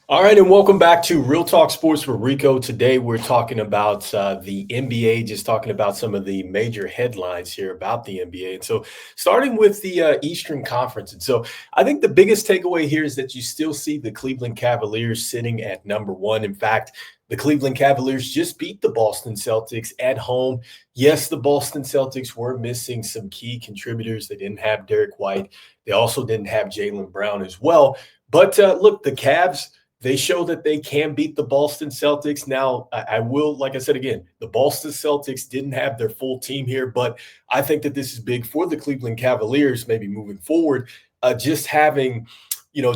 All right, and welcome back to Real Talk Sports with Rico. Today, we're talking about the NBA, just talking about some of the major headlines here about the NBA. And so, starting with the Eastern Conference. And so, I think the biggest takeaway here is that you still see the Cleveland Cavaliers sitting at number one. In fact, the Cleveland Cavaliers just beat the Boston Celtics at home. Yes, the Boston Celtics were missing some key contributors. They didn't have Derek White, they also didn't have Jaylen Brown as well. But look, the Cavs, they show that they can beat the Boston Celtics. Now, I will, like I said again, the Boston Celtics didn't have their full team here, but I think that this is big for the Cleveland Cavaliers, maybe moving forward. Just having,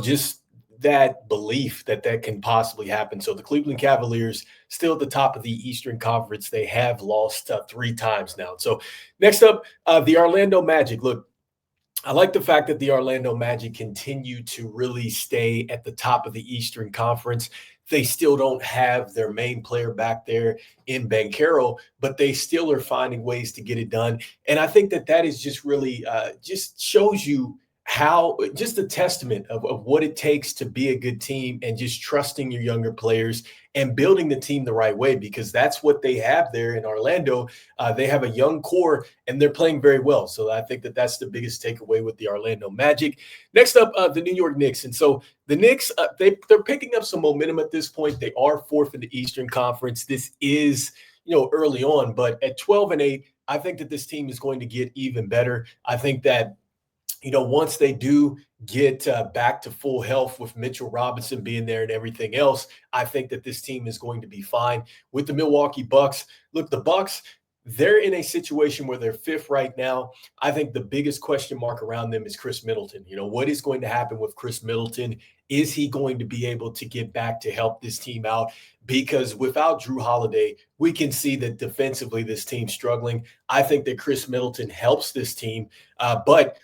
just that belief that that can possibly happen. So the Cleveland Cavaliers still at the top of the Eastern Conference. They have lost three times now. So next up, the Orlando Magic. Look, I like the fact that the Orlando Magic continue to really stay at the top of the Eastern Conference. They still don't have their main player back there in Banchero, but they still are finding ways to get it done. And I think that that is just really just shows you how just a testament of what it takes to be a good team and just trusting your younger players and building the team the right way, because that's what they have there in Orlando. They have a young core and they're playing very well. So I think that that's the biggest takeaway with the Orlando Magic. Next up, the New York Knicks. And so the Knicks, they're picking up some momentum at this point. They are fourth in the Eastern Conference. This is, early on, but at 12-8, I think that this team is going to get even better. I think that once they do get back to full health with Mitchell Robinson being there and everything else, I think that this team is going to be fine. With the Milwaukee Bucks, look, the Bucks, they're in a situation where they're fifth right now. I think the biggest question mark around them is Chris Middleton. What is going to happen with Chris Middleton? Is he going to be able to get back to help this team out? Because without Drew Holiday, we can see that defensively this team's struggling. I think that Chris Middleton helps this team, but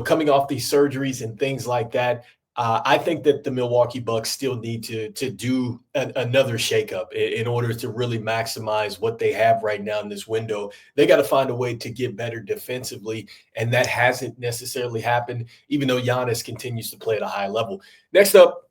coming off these surgeries and things like that, I think that the Milwaukee Bucks still need to do another shakeup in order to really maximize what they have right now in this window. They got to find a way to get better defensively, and that hasn't necessarily happened, even though Giannis continues to play at a high level. Next up,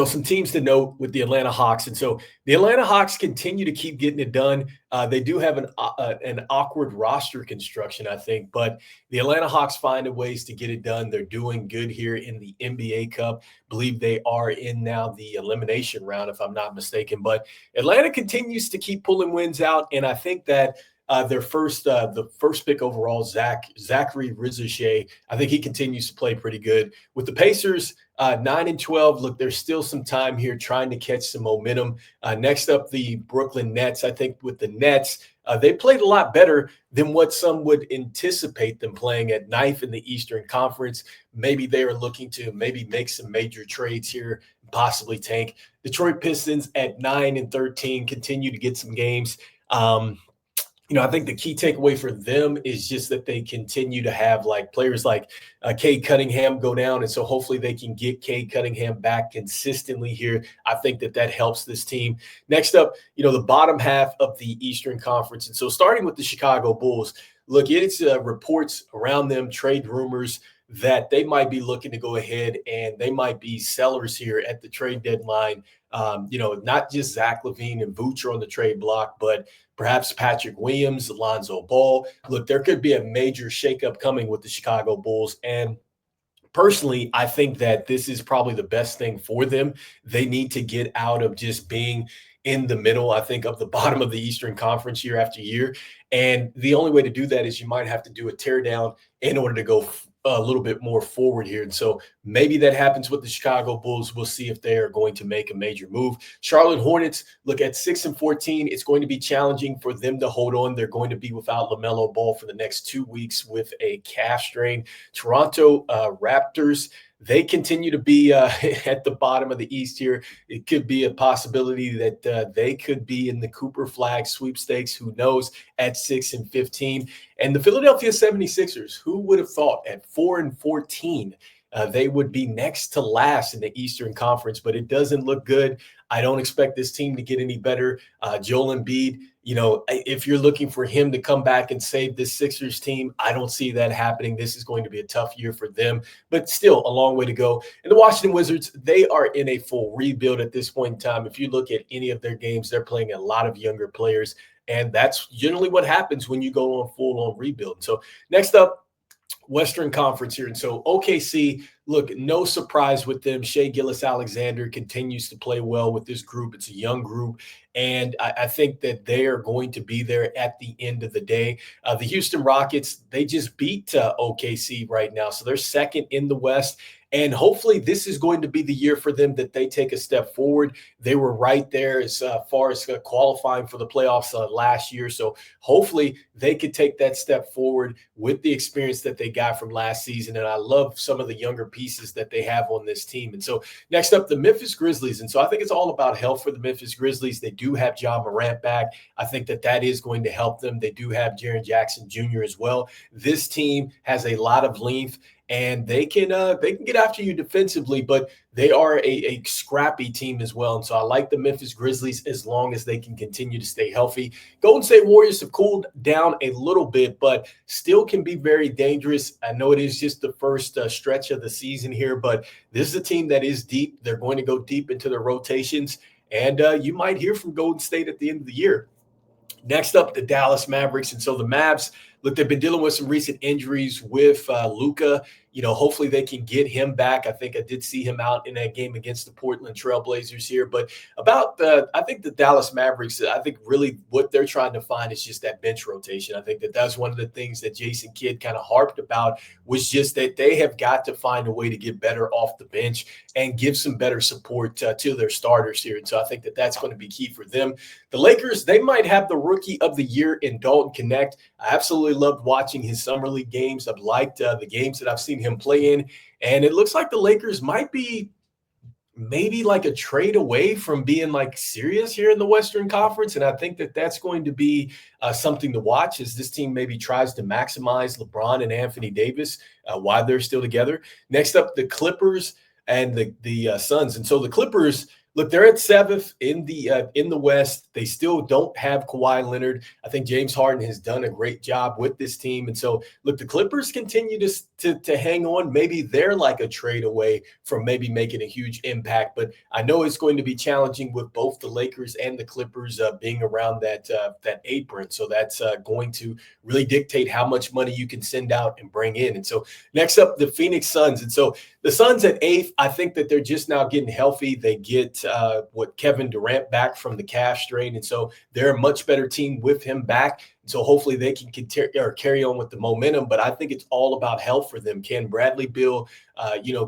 some teams to note with the Atlanta Hawks. And so the Atlanta Hawks continue to keep getting it done. They do have an awkward roster construction, I think, but the Atlanta Hawks find ways to get it done. They're doing good here in the NBA Cup. Believe they are in now the elimination round, if I'm not mistaken. But Atlanta continues to keep pulling wins out, and I think that the first pick overall, Zachary Rizichet, I think he continues to play pretty good. With the Pacers, 9-12. Look, there's still some time here trying to catch some momentum. Next up, the Brooklyn Nets. I think with the Nets, they played a lot better than what some would anticipate them playing at ninth in the Eastern Conference. Maybe they are looking to maybe make some major trades here, possibly tank. Detroit Pistons at 9-13 continue to get some games. I think the key takeaway for them is just that they continue to have players like Cade Cunningham go down. And so hopefully they can get Cade Cunningham back consistently here. I think that that helps this team. Next up, the bottom half of the Eastern Conference. And so starting with the Chicago Bulls, look, it's reports around them, trade rumors that they might be looking to go ahead and they might be sellers here at the trade deadline. Not just Zach LaVine and Vooch are on the trade block, but perhaps Patrick Williams, Alonzo Ball. Look, there could be a major shakeup coming with the Chicago Bulls. And personally, I think that this is probably the best thing for them. They need to get out of just being in the middle, I think, of the bottom of the Eastern Conference year after year. And the only way to do that is you might have to do a teardown in order to go a little bit more forward here. And so maybe that happens with the Chicago Bulls. We'll see if they are going to make a major move. Charlotte Hornets, look, at 6-14, it's going to be challenging for them to hold on. They're going to be without LaMelo Ball for the next 2 weeks with a calf strain. Toronto Raptors, they continue to be at the bottom of the East here. It could be a possibility that they could be in the Cooper Flag sweepstakes. Who knows, at 6-15. And the Philadelphia 76ers, who would have thought at 4-14, they would be next to last in the Eastern Conference, but it doesn't look good. I don't expect this team to get any better. Joel Embiid, if you're looking for him to come back and save this Sixers team, I don't see that happening. This is going to be a tough year for them, but still a long way to go. And the Washington Wizards, they are in a full rebuild at this point in time. If you look at any of their games, they're playing a lot of younger players, and that's generally what happens when you go on full-on rebuild. So next up, Western Conference here. And so OKC, look, no surprise with them. Shai Gilgeous-Alexander continues to play well with this group. It's a young group, and I think that they are going to be there at the end of the day. The Houston Rockets, they just beat OKC right now, so they're second in the West. And hopefully this is going to be the year for them that they take a step forward. They were right there as far as qualifying for the playoffs last year. So hopefully they could take that step forward with the experience that they got from last season. And I love some of the younger pieces that they have on this team. And so next up, the Memphis Grizzlies. And so I think it's all about health for the Memphis Grizzlies. They do have Ja Morant back. I think that is going to help them. They do have Jaren Jackson Jr. as well. This team has a lot of length, and they can get after you defensively, but they are a scrappy team as well. And so I like the Memphis Grizzlies as long as they can continue to stay healthy. Golden State Warriors have cooled down a little bit, but still can be very dangerous. I know it is just the first stretch of the season here, but this is a team that is deep. They're going to go deep into their rotations, and you might hear from Golden State at the end of the year. Next up, the Dallas Mavericks. And so the Mavs, look, they've been dealing with some recent injuries with Luka. Hopefully they can get him back. I think I did see him out in that game against the Portland Trailblazers here. But I think the Dallas Mavericks, I think really what they're trying to find is just that bench rotation. I think that's one of the things that Jason Kidd kind of harped about, was just that they have got to find a way to get better off the bench and give some better support to their starters here. And so I think that's going to be key for them. The Lakers, they might have the rookie of the year in Dalton Connect. I absolutely loved watching his summer league games. I've liked the games that I've seen him play in, and it looks like the Lakers might be maybe like a trade away from being like serious here in the Western Conference. And I think that's going to be something to watch as this team maybe tries to maximize LeBron and Anthony Davis while they're still together. Next up, the Clippers and the Suns. And so the Clippers, look, they're at seventh in the West. They still don't have Kawhi Leonard. I think James Harden has done a great job with this team. And so, look, the Clippers continue to hang on. Maybe they're like a trade away from maybe making a huge impact. But I know it's going to be challenging with both the Lakers and the Clippers being around that apron. So that's going to really dictate how much money you can send out and bring in. And so next up, the Phoenix Suns. And so the Suns at eighth, I think that they're just now getting healthy. They get Kevin Durant back from the calf strain, and so they're a much better team with him back. And so hopefully they can carry on with the momentum. But I think it's all about health for them. Can Bradley Beal,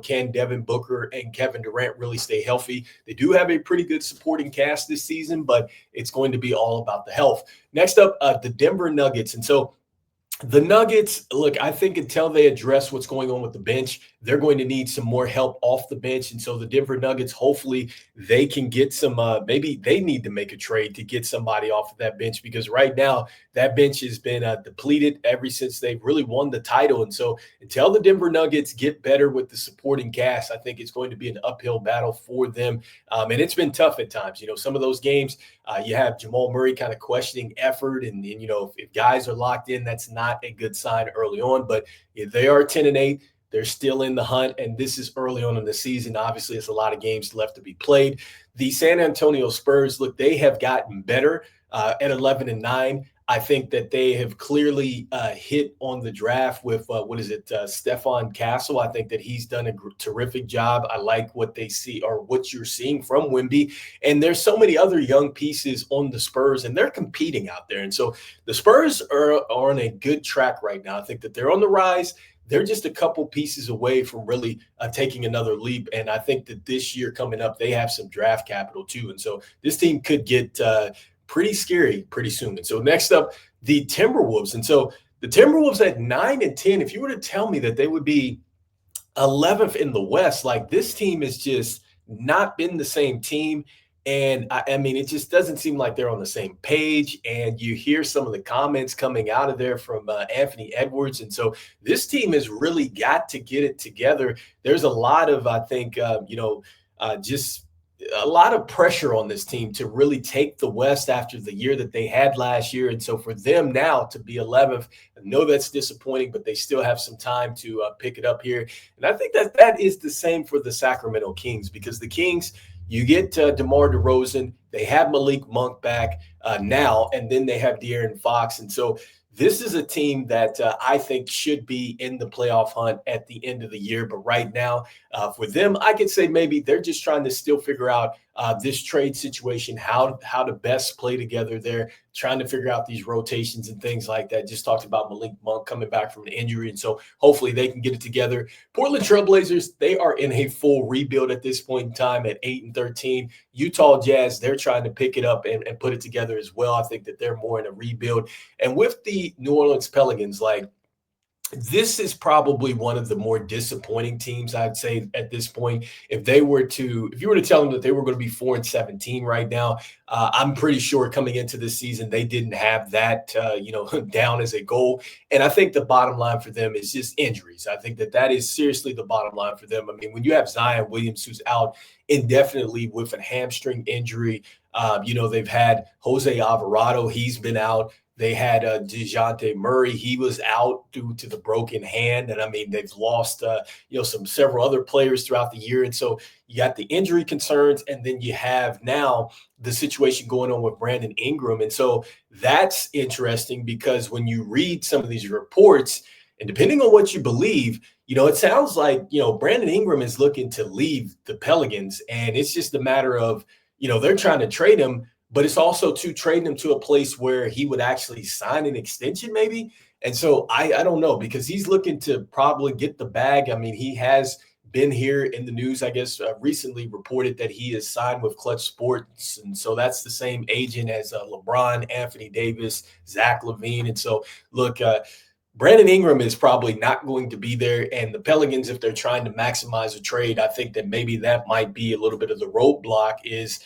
can Devin Booker and Kevin Durant really stay healthy? They do have a pretty good supporting cast this season, but it's going to be all about the health. Next up, the Denver Nuggets. And so the Nuggets, look, I think until they address what's going on with the bench, they're going to need some more help off the bench. And so the Denver Nuggets, hopefully they can get some, maybe they need to make a trade to get somebody off of that bench, because right now that bench has been depleted ever since they've really won the title. And so until the Denver Nuggets get better with the supporting cast, I think it's going to be an uphill battle for them. And it's been tough at times. Some of those games, you have Jamal Murray kind of questioning effort. And if guys are locked in, that's not a good sign early on. But if they are 10-8, they're still in the hunt, and this is early on in the season. Obviously, it's a lot of games left to be played. The San Antonio Spurs, look, they have gotten better at 11-9. I think that they have clearly hit on the draft with, Stephon Castle. I think that he's done a terrific job. I like what they see, or what you're seeing from Wemby. And there's so many other young pieces on the Spurs, and they're competing out there. And so the Spurs are on a good track right now. I think that they're on the rise. They're just a couple pieces away from really taking another leap. And I think that this year coming up, they have some draft capital too. And so this team could get pretty scary pretty soon. And so next up, the Timberwolves. And so the Timberwolves at 9-10, if you were to tell me that they would be 11th in the West, like, this team has just not been the same team. And I mean, it just doesn't seem like they're on the same page. And you hear some of the comments coming out of there from Anthony Edwards. And so this team has really got to get it together. There's a lot of, I think, just a lot of pressure on this team to really take the West after the year that they had last year. And so for them now to be 11th, I know that's disappointing, but they still have some time to pick it up here. And I think that that is the same for the Sacramento Kings, because the Kings, you get DeMar DeRozan. They have Malik Monk back now, and then they have De'Aaron Fox. And so this is a team that I think should be in the playoff hunt at the end of the year. But right now, for them, I could say maybe they're just trying to still figure out this trade situation, how to best play together. They're trying to figure out these rotations and things like that. Just talked about Malik Monk coming back from an injury, and so hopefully they can get it together. Portland Trailblazers, they are in a full rebuild at this point in time at 8-13. Utah Jazz, they're trying to pick it up and put it together as well. I think that they're more in a rebuild. And with the New Orleans Pelicans, like, this is probably one of the more disappointing teams, I'd say, at this point. If you were to tell them that they were going to be 4-17 right now, I'm pretty sure coming into this season they didn't have that down as a goal. And I think the bottom line for them is just injuries. I think that that is seriously the bottom line for them. I mean, when you have Zion Williams, who's out indefinitely with a hamstring injury, they've had Jose Alvarado, he's been out. They had DeJounte Murray. He was out due to the broken hand. And I mean, they've lost, several other players throughout the year. And so you got the injury concerns, and then you have now the situation going on with Brandon Ingram. And so that's interesting, because when you read some of these reports, and depending on what you believe, it sounds like, Brandon Ingram is looking to leave the Pelicans. And it's just a matter of, they're trying to trade him, but it's also to trade him to a place where he would actually sign an extension maybe. And so I don't know, because he's looking to probably get the bag. I mean, he has been here in the news, I guess, recently reported that he is signed with Clutch Sports. And so that's the same agent as LeBron, Anthony Davis, Zach LaVine. And so, look, Brandon Ingram is probably not going to be there. And the Pelicans, if they're trying to maximize a trade, I think that maybe that might be a little bit of the roadblock is,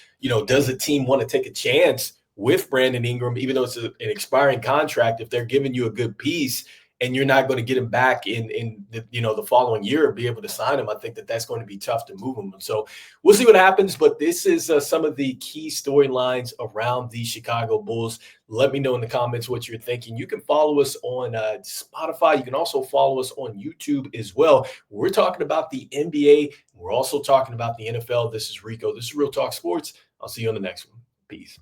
does the team want to take a chance with Brandon Ingram, even though it's an expiring contract, if they're giving you a good piece and you're not going to get him back in the following year or be able to sign him? I think that that's going to be tough to move him. So we'll see what happens. But this is some of the key storylines around the Chicago Bulls. Let me know in the comments what you're thinking. You can follow us on Spotify. You can also follow us on YouTube as well. We're talking about the NBA. We're also talking about the NFL. This is Rico. This is Real Talk Sports. I'll see you on the next one. Peace.